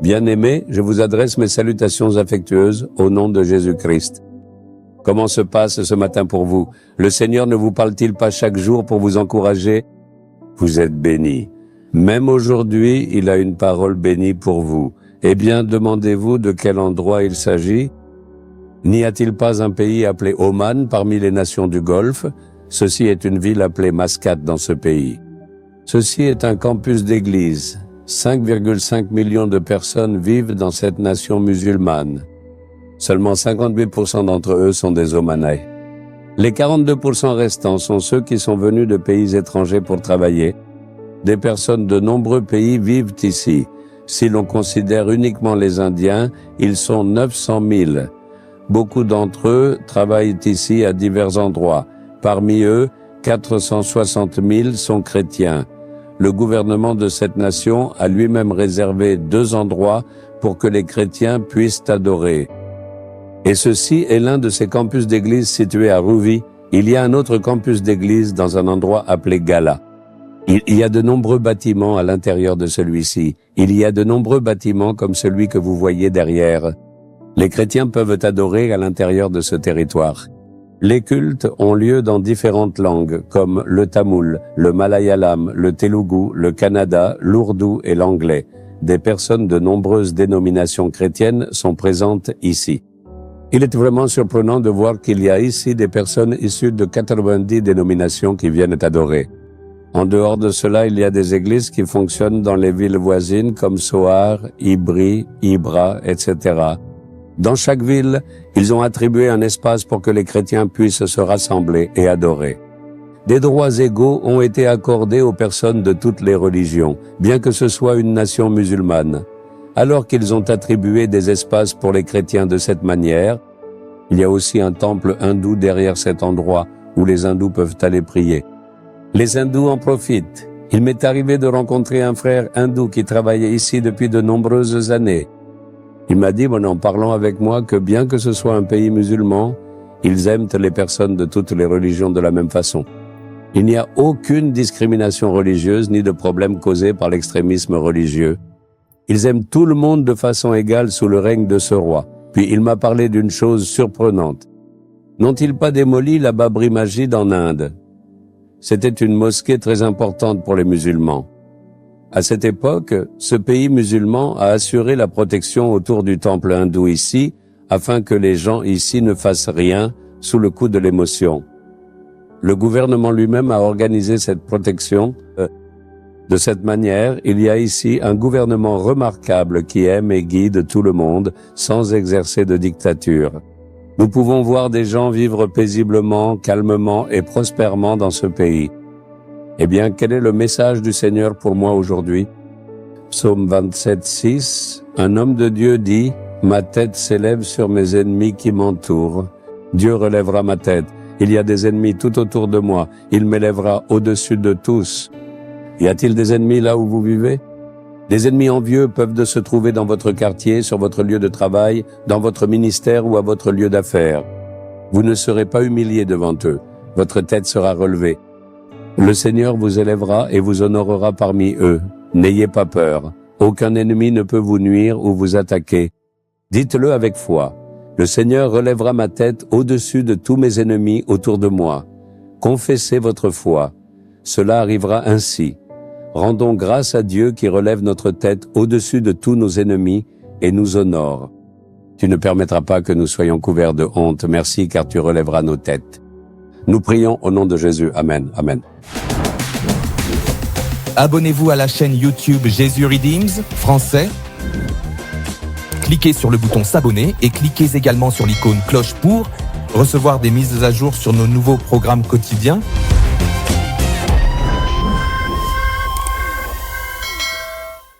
Bien-aimés, je vous adresse mes salutations affectueuses au nom de Jésus-Christ. Comment se passe ce matin pour vous? Le Seigneur ne vous parle-t-il pas chaque jour pour vous encourager? Vous êtes bénis. Même aujourd'hui, il a une parole bénie pour vous. Eh bien, demandez-vous de quel endroit il s'agit? N'y a-t-il pas un pays appelé Oman parmi les nations du Golfe? Ceci est une ville appelée Mascate dans ce pays. Ceci est un campus d'église. 5,5 millions de personnes vivent dans cette nation musulmane. Seulement 58% d'entre eux sont des Omanais. Les 42% restants sont ceux qui sont venus de pays étrangers pour travailler. Des personnes de nombreux pays vivent ici. Si l'on considère uniquement les Indiens, ils sont 900 000. Beaucoup d'entre eux travaillent ici à divers endroits. Parmi eux, 460 000 sont chrétiens. Le gouvernement de cette nation a lui-même réservé 2 endroits pour que les chrétiens puissent adorer. Et ceci est l'un de ces campus d'église situés à Rouvi. Il y a un autre campus d'église dans un endroit appelé Gala. Il y a de nombreux bâtiments à l'intérieur de celui-ci. Il y a de nombreux bâtiments comme celui que vous voyez derrière. Les chrétiens peuvent adorer à l'intérieur de ce territoire. Les cultes ont lieu dans différentes langues, comme le tamoul, le malayalam, le telugu, le kannada, l'ourdou et l'anglais. Des personnes de nombreuses dénominations chrétiennes sont présentes ici. Il est vraiment surprenant de voir qu'il y a ici des personnes issues de 90 dénominations qui viennent adorer. En dehors de cela, il y a des églises qui fonctionnent dans les villes voisines comme Sohar, Ibri, Ibra, etc. Dans chaque ville, ils ont attribué un espace pour que les chrétiens puissent se rassembler et adorer. Des droits égaux ont été accordés aux personnes de toutes les religions, bien que ce soit une nation musulmane. Alors qu'ils ont attribué des espaces pour les chrétiens de cette manière, il y a aussi un temple hindou derrière cet endroit où les hindous peuvent aller prier. Les hindous en profitent. Il m'est arrivé de rencontrer un frère hindou qui travaillait ici depuis de nombreuses années. Il m'a dit, en parlant avec moi, que bien que ce soit un pays musulman, ils aiment les personnes de toutes les religions de la même façon. Il n'y a aucune discrimination religieuse ni de problème causé par l'extrémisme religieux. Ils aiment tout le monde de façon égale sous le règne de ce roi. Puis il m'a parlé d'une chose surprenante. N'ont-ils pas démoli la Babri Masjid en Inde? C'était une mosquée très importante pour les musulmans. À cette époque, ce pays musulman a assuré la protection autour du temple hindou ici, afin que les gens ici ne fassent rien sous le coup de l'émotion. Le gouvernement lui-même a organisé cette protection. De cette manière, il y a ici un gouvernement remarquable qui aime et guide tout le monde sans exercer de dictature. Nous pouvons voir des gens vivre paisiblement, calmement et prospèrement dans ce pays. Eh bien, quel est le message du Seigneur pour moi aujourd'hui? Psaume 27, 6, un homme de Dieu dit, « Ma tête s'élève sur mes ennemis qui m'entourent. Dieu relèvera ma tête. Il y a des ennemis tout autour de moi. Il m'élèvera au-dessus de tous. » Y a-t-il des ennemis là où vous vivez? Des ennemis envieux peuvent se trouver dans votre quartier, sur votre lieu de travail, dans votre ministère ou à votre lieu d'affaires. Vous ne serez pas humilié devant eux. Votre tête sera relevée. Le Seigneur vous élèvera et vous honorera parmi eux. N'ayez pas peur. Aucun ennemi ne peut vous nuire ou vous attaquer. Dites-le avec foi. Le Seigneur relèvera ma tête au-dessus de tous mes ennemis autour de moi. Confessez votre foi. Cela arrivera ainsi. Rendons grâce à Dieu qui relève notre tête au-dessus de tous nos ennemis et nous honore. Tu ne permettras pas que nous soyons couverts de honte. Merci car tu relèveras nos têtes. Nous prions au nom de Jésus. Amen. Amen. Abonnez-vous à la chaîne YouTube Jésus Redeems français. Cliquez sur le bouton s'abonner et cliquez également sur l'icône cloche pour recevoir des mises à jour sur nos nouveaux programmes quotidiens.